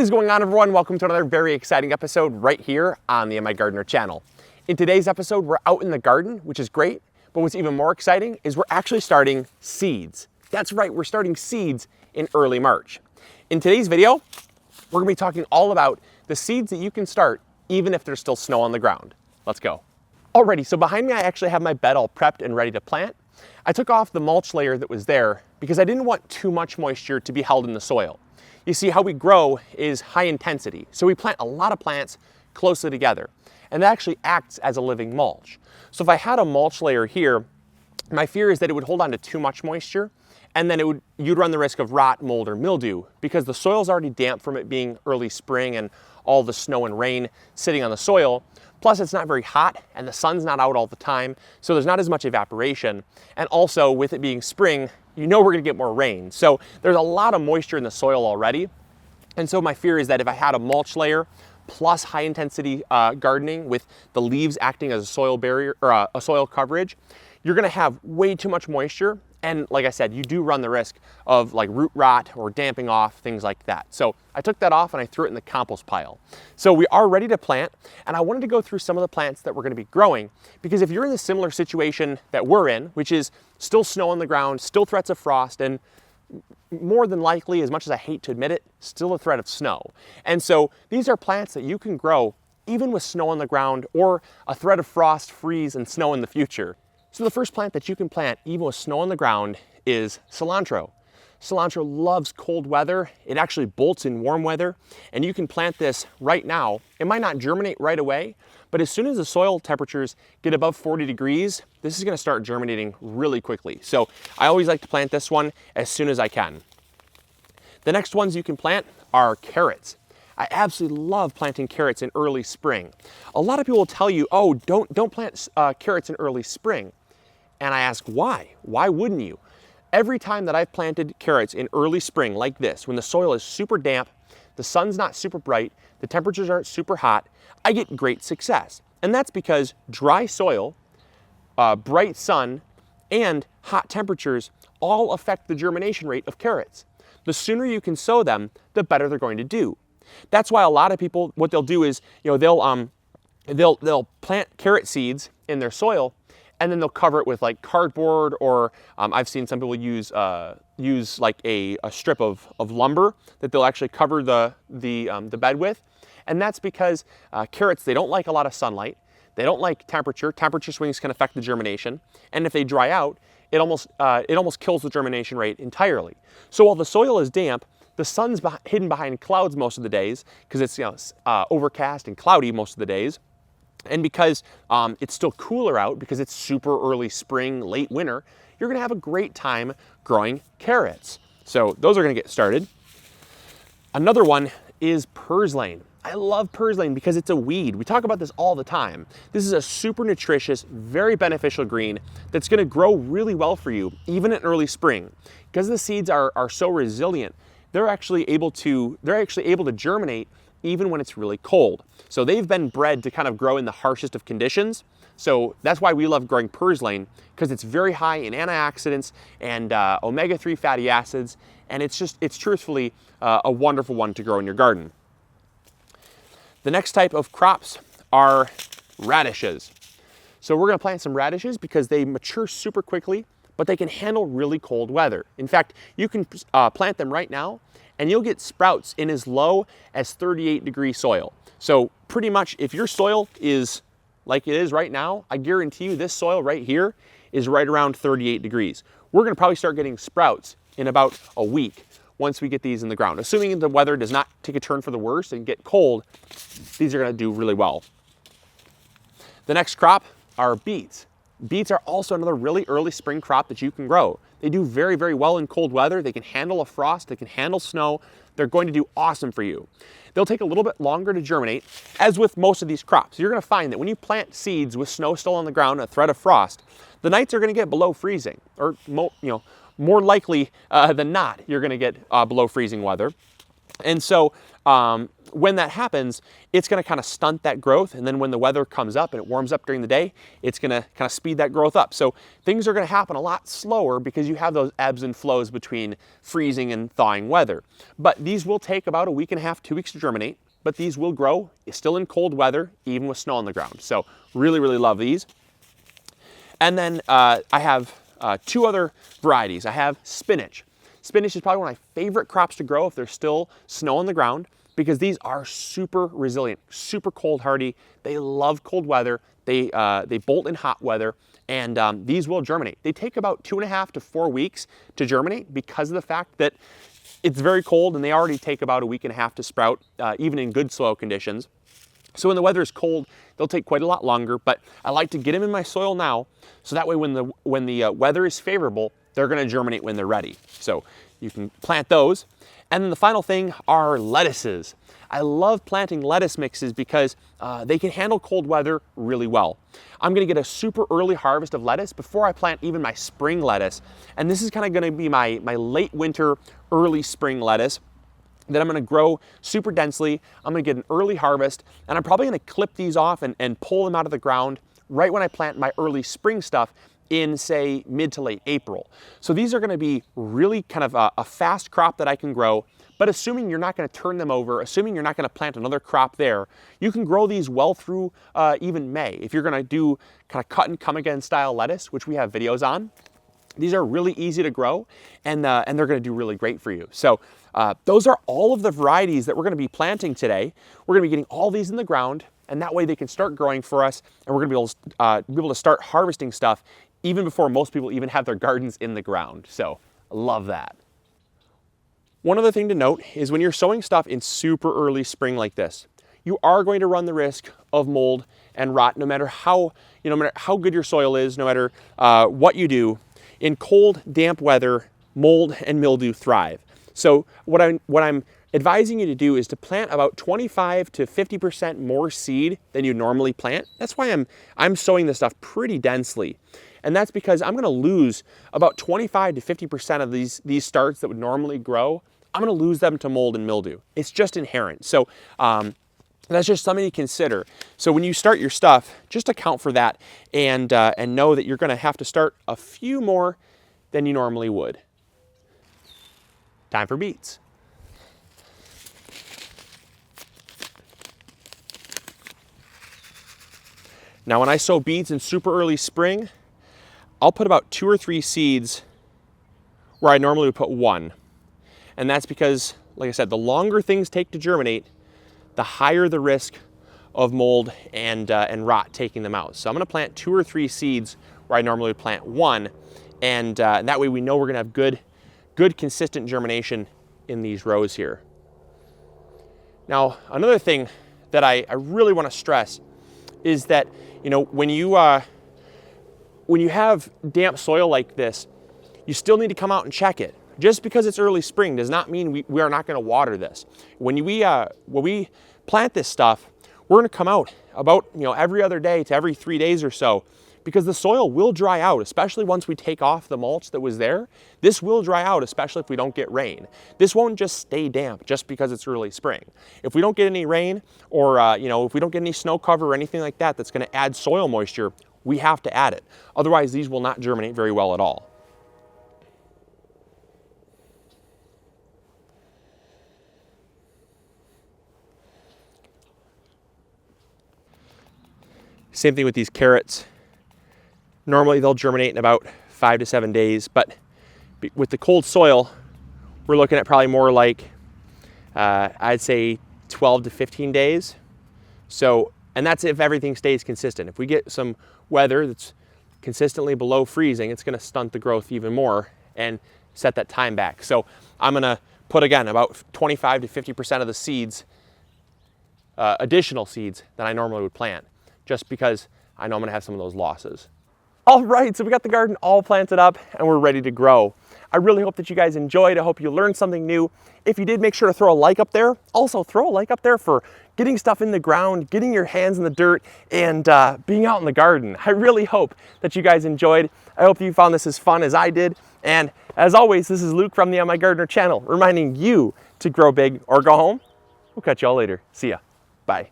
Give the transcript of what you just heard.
What is going on, everyone? Welcome to another very exciting episode right here on the MIgardener channel. In today's episode, we're out in the garden, which is great, but what's even more exciting is we're actually starting seeds. That's right, we're starting seeds in early March. In today's video, we're gonna be talking all about the seeds that you can start even if there's still snow on the ground. Let's go. Alrighty, so behind me I actually have my bed all prepped and ready to plant. I took off the mulch layer that was there because I didn't want too much moisture to be held in the soil. You see, how we grow is high intensity, so we plant a lot of plants closely together, and that actually acts as a living mulch. So if I had a mulch layer here, my fear is that it would hold on to too much moisture, and then you'd run the risk of rot, mold, or mildew because the soil's already damp from it being early spring and all the snow and rain sitting on the soil. Plus it's not very hot and the sun's not out all the time, so there's not as much evaporation. And also with it being spring, you know we're gonna get more rain. So there's a lot of moisture in the soil already. And so my fear is that if I had a mulch layer plus high intensity gardening with the leaves acting as a soil barrier or a soil coverage, you're gonna have way too much moisture. And like I said, you do run the risk of like root rot or damping off, things like that. So I took that off and I threw it in the compost pile. So we are ready to plant, and I wanted to go through some of the plants that we're gonna be growing, because if you're in the similar situation that we're in, which is still snow on the ground, still threats of frost, and more than likely, as much as I hate to admit it, still a threat of snow. And so these are plants that you can grow even with snow on the ground or a threat of frost, freeze, and snow in the future. So the first plant that you can plant even with snow on the ground is cilantro. Cilantro loves cold weather. It actually bolts in warm weather, and you can plant this right now. It might not germinate right away, but as soon as the soil temperatures get above 40 degrees, this is gonna start germinating really quickly. So I always like to plant this one as soon as I can. The next ones you can plant are carrots. I absolutely love planting carrots in early spring. A lot of people will tell you, oh, don't plant carrots in early spring. And I ask, why? Why wouldn't you? Every time that I've planted carrots in early spring like this, when the soil is super damp, the sun's not super bright, the temperatures aren't super hot, I get great success. And that's because dry soil, bright sun, and hot temperatures all affect the germination rate of carrots. The sooner you can sow them, the better they're going to do. That's why a lot of people, what they'll do is, they'll plant carrot seeds in their soil, and then they'll cover it with like cardboard, or I've seen some people use like a strip of lumber that they'll actually cover the bed with. And that's because carrots, they don't like a lot of sunlight. They don't like temperature. Temperature swings can affect the germination. And if they dry out, it almost kills the germination rate entirely. So while the soil is damp, the sun's hidden behind clouds most of the days, because it's overcast and cloudy most of the days. And because it's still cooler out, because it's super early spring, late winter, you're gonna have a great time growing carrots. So those are gonna get started. Another one is purslane. I love purslane because it's a weed. We talk about this all the time. This is a super nutritious, very beneficial green that's gonna grow really well for you, even in early spring. Because the seeds are so resilient, they're actually able to germinate even when it's really cold. So they've been bred to kind of grow in the harshest of conditions. So that's why we love growing purslane, because it's very high in antioxidants and omega-3 fatty acids, and it's truthfully a wonderful one to grow in your garden. The next type of crops are radishes. So we're gonna plant some radishes because they mature super quickly, but they can handle really cold weather. In fact, you can plant them right now, and you'll get sprouts in as low as 38-degree soil. So pretty much if your soil is like it is right now, I guarantee you this soil right here is right around 38 degrees. We're gonna probably start getting sprouts in about a week once we get these in the ground. Assuming the weather does not take a turn for the worse and get cold, these are gonna do really well. The next crop are beets. Beets are also another really early spring crop that you can grow. They do very, very well in cold weather. They can handle a frost, they can handle snow. They're going to do awesome for you. They'll take a little bit longer to germinate, as with most of these crops. You're gonna find that when you plant seeds with snow still on the ground, a threat of frost, the nights are gonna get below freezing, or more likely than not, you're gonna get below freezing weather. And so when that happens, it's gonna kind of stunt that growth. And then when the weather comes up and it warms up during the day, it's gonna kind of speed that growth up. So things are gonna happen a lot slower because you have those ebbs and flows between freezing and thawing weather. But these will take about a week and a half, 2 weeks to germinate, but these will grow still in cold weather, even with snow on the ground. So really, really love these. And then I have 2 other varieties. I have spinach. Spinach is probably one of my favorite crops to grow if there's still snow on the ground, because these are super resilient, super cold hardy. They love cold weather. They bolt in hot weather, and these will germinate. They take about 2.5 to 4 weeks to germinate because of the fact that it's very cold, and they already take about a week and a half to sprout, even in good soil conditions. So when the weather is cold, they'll take quite a lot longer, but I like to get them in my soil now, so that way when the weather is favorable, they're gonna germinate when they're ready. So you can plant those. And then the final thing are lettuces. I love planting lettuce mixes because they can handle cold weather really well. I'm gonna get a super early harvest of lettuce before I plant even my spring lettuce. And this is kind of gonna be my late winter, early spring lettuce that I'm gonna grow super densely. I'm gonna get an early harvest, and I'm probably gonna clip these off and pull them out of the ground right when I plant my early spring stuff in, say, mid to late April. So these are gonna be really kind of a fast crop that I can grow, but assuming you're not gonna turn them over, assuming you're not gonna plant another crop there, you can grow these well through even May. If you're gonna do kind of cut and come again style lettuce, which we have videos on, these are really easy to grow, and they're gonna do really great for you. So those are all of the varieties that we're gonna be planting today. We're gonna be getting all these in the ground, and that way they can start growing for us, and we're gonna be able to start harvesting stuff even before most people even have their gardens in the ground. So I love that. One other thing to note is when you're sowing stuff in super early spring like this, you are going to run the risk of mold and rot no matter how good your soil is, no matter what you do. In cold, damp weather, mold and mildew thrive. So what I'm advising you to do is to plant about 25 to 50% more seed than you normally plant. That's why I'm sowing this stuff pretty densely. And that's because I'm gonna lose about 25 to 50% of these starts that would normally grow. I'm gonna lose them to mold and mildew. It's just inherent. So that's just something to consider. So when you start your stuff, just account for that and know that you're gonna have to start a few more than you normally would. Time for beets. Now when I sow beets in super early spring, I'll put about 2 or 3 seeds where I normally would put 1. And that's because, like I said, the longer things take to germinate, the higher the risk of mold and rot taking them out. So I'm gonna plant 2 or 3 seeds where I normally would plant 1. And that way we know we're gonna have good consistent germination in these rows here. Now, another thing that I really wanna stress is that, when you have damp soil like this, you still need to come out and check it. Just because it's early spring does not mean we are not going to water this. When we plant this stuff, we're going to come out about every other day to every 3 days or so, because the soil will dry out, especially once we take off the mulch that was there. This will dry out, especially if we don't get rain. This won't just stay damp just because it's early spring. If we don't get any rain, or if we don't get any snow cover or anything like that that's going to add soil moisture, we have to add it. Otherwise, these will not germinate very well at all. Same thing with these carrots. Normally they'll germinate in about 5 to 7 days, but with the cold soil, we're looking at probably more like, I'd say 12 to 15 days. So, and that's if everything stays consistent. If we get some weather that's consistently below freezing, it's gonna stunt the growth even more and set that time back. So I'm gonna put, again, about 25 to 50% of the seeds, additional seeds that I normally would plant, just because I know I'm gonna have some of those losses. All right, so we got the garden all planted up and we're ready to grow. I really hope that you guys enjoyed. I hope you learned something new. If you did, make sure to throw a like up there. Also, throw a like up there for getting stuff in the ground, getting your hands in the dirt, and being out in the garden. I really hope that you guys enjoyed. I hope that you found this as fun as I did. And as always, this is Luke from the MIgardener channel, reminding you to grow big or go home. We'll catch y'all later. See ya. Bye.